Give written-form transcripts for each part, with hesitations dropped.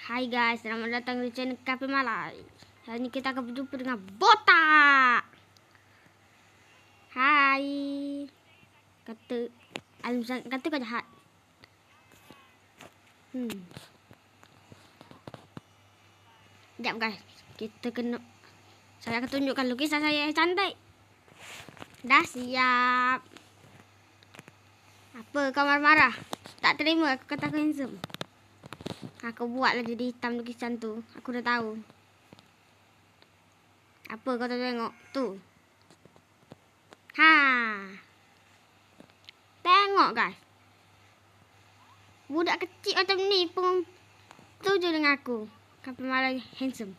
Hai guys, selamat datang di channel Kafe Malai. Hari ini kita akan berjumpa dengan botak. Hai. Kata Alim kata kau jahat. Sekejap guys. Saya akan tunjukkan lukisan saya yang cantik. Dah siap. Apa kau marah-marah? Tak terima aku kata aku handsome. Aku buatlah jadi hitam lukisan tu. Aku dah tahu. Apa kau tak tengok? Tu. Ha. Tengok guys. Budak kecil macam ni pun setuju dengan aku. Kafe Malai handsome.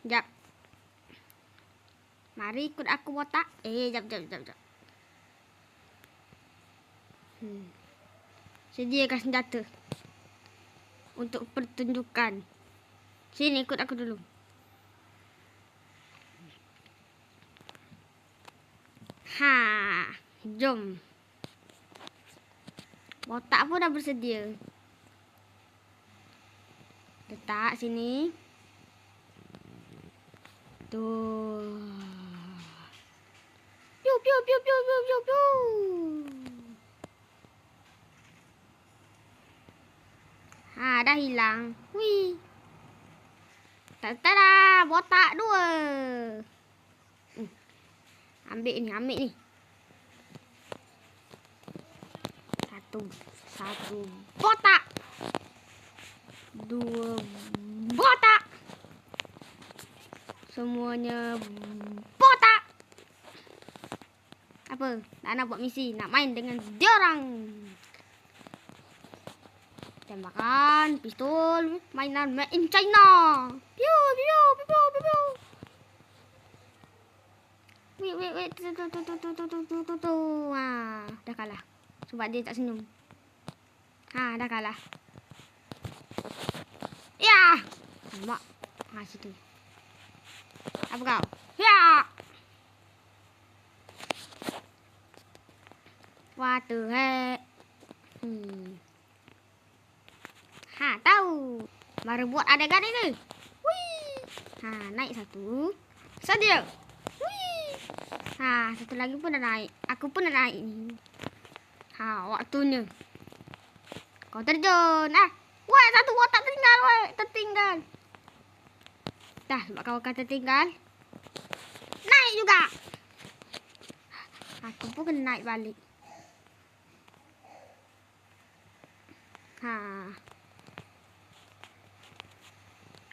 Jap. Mari ikut aku botak. Jap. Sediakan senjata untuk pertunjukan. Sini ikut aku dulu. Ha, jom. Botak pun dah bersedia. Letak sini. Tuh. Piu. Ha, dah hilang. Wih. Tada, botak dua. Ambil ni. Satu botak. Dua botak. Semuanya botak. Apa? Tak nak buat misi, nak main dengan diorang. Tembakan pistol mainan made in China. Piu. Wait. Dah kalah. Sebab dia tak senyum. Dah kalah. Ya. Mak. Situ. Apa kau? Ya. What the heck? Tahu. Mari buat adegan ini. Wih. Naik satu. Saja. Wih. Satu lagi pun dah naik. Aku pun dah naik ni. Waktunya. Kau terjun. Wah, satu botak tertinggal. Dah, sebab kau akan tertinggal. Naik juga. Aku pun kena naik balik.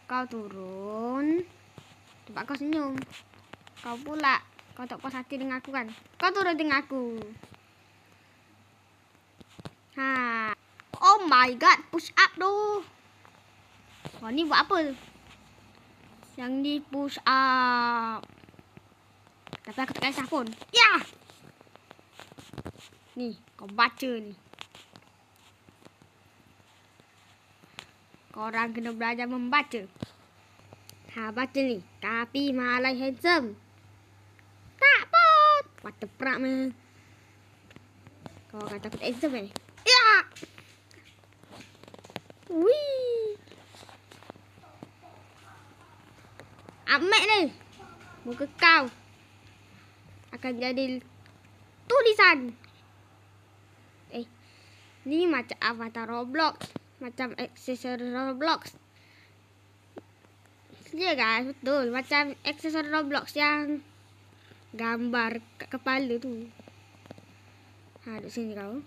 Kau turun. Sebab kau senyum. Kau pula. Kau tak puas hati dengan aku kan? Kau turun dengan aku. Oh my god. Push up tu. Ni buat apa? Yang ni push up. Tapi aku tak kisah pun. Ya. Ni. Kau baca ni. Korang kena belajar membaca. Baca ni. Kafe Malai handsome. Tak pot. Waterpark mah. Kau kata aku tak handsome Ya. Wih. Amek ni. Muka kau akan jadi tulisan. Ni macam avatar Roblox. Macam aksesori Roblox. Ya guys, betul. Macam aksesori Roblox yang gambar kat kepala tu. Duduk sini kau.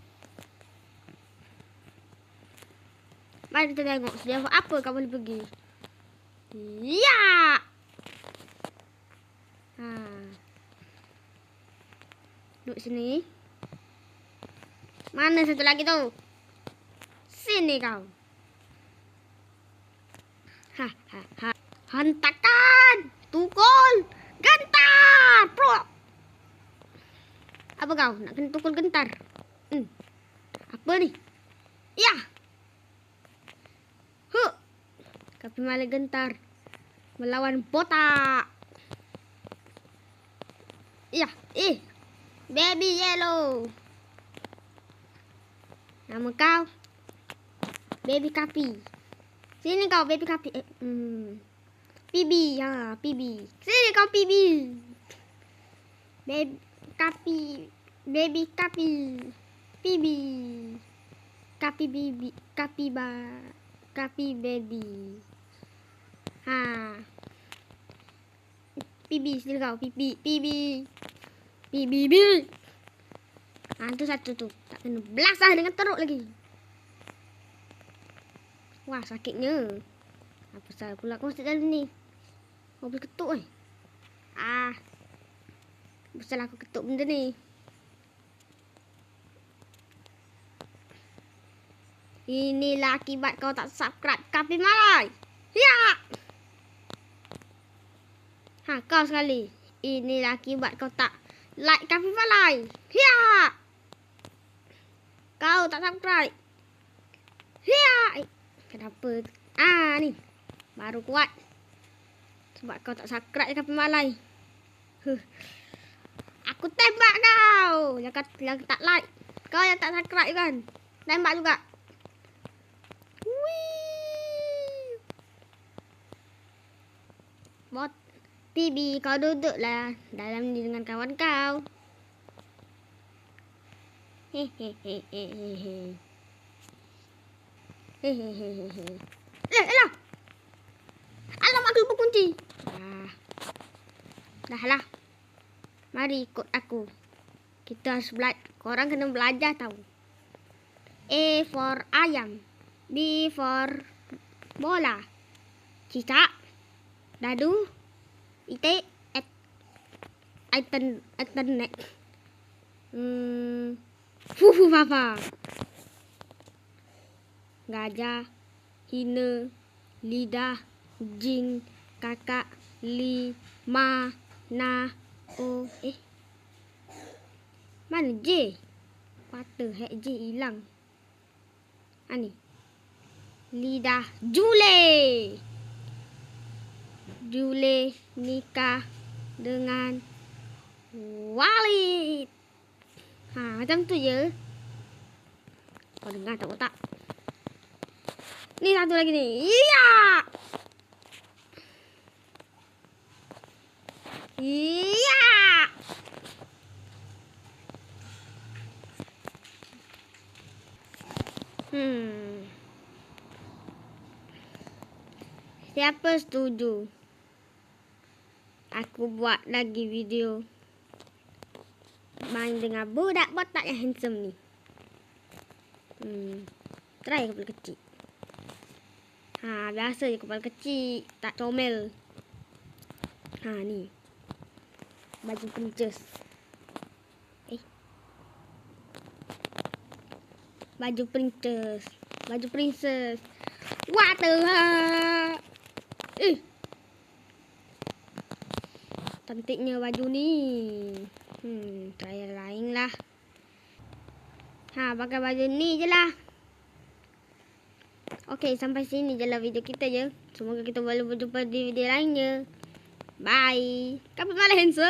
Mari kita tengok sejauh apa kau boleh pergi. Ya. Duduk sini. Mana satu lagi tu? Sini kau. Hentakan. Tukul. Gentar. Pro. Apa kau? Nak kena tukul gentar? Apa ni? Ya. Kafe Malai gentar. Melawan botak. Ya. Baby yellow. Nama kau? Baby Kapi. Sini kau baby Kapi. Pibi, Pibi. Sini kau Pibi. Baby Kapi. Baby Kapi. Pibi. Kapi bibi. Kapi baby. Pibi, sini kau. Pibi. Itu satu tu. Tak kena belasah dengan teruk lagi. Wah, sakitnya. Apa salah pula kau masuk dalam ni? Kau boleh ketuk Besar aku ketuk benda ni. Inilah akibat kau tak subscribe Kapi Malay. Ya. Kau sekali. Inilah akibat kau tak like Kapi Malay. Ya. Kau tak subscribe. Ya. Kenapa? Ni. Baru kuat. Sebab kau tak subscribe Kapi Malay. Aku tembak kau. Yang tak like. Kau yang tak subscribe kan. Tembak juga. Bot. Pibi, kau duduklah dalam ni dengan kawan kau. Elah. Alamak, aku lupa kunci. Dah lah. Mari ikut aku. Kita harus belajar. Korang kena belajar tahu. A for ayam. B for bola. Cicak. Dadu. Itik. Internet. Fufu papa. Gajah. Hina. Lidah. Jin. Kakak. Lima. Na. O. Mana J? What the heck, J hilang. Ni. Lidah. Jule. Jule nikah dengan Walid. Macam tu je. Kau dengar tak otak? Ni satu lagi ni. Iya. Iya. Siapa setuju aku buat lagi video main dengan budak botak yang handsome ni? Try kepala kecil. Biasa je kepala kecil, tak comel. Ni. Baju princess. Baju princess. Baju princess. What the heck? Cantiknya baju ni. Try lain lah. Pakai baju ni je lah. Okey, sampai sini je lah video kita je. Semoga kita boleh berjumpa di video lainnya. Bye. Kapi Malay handsome.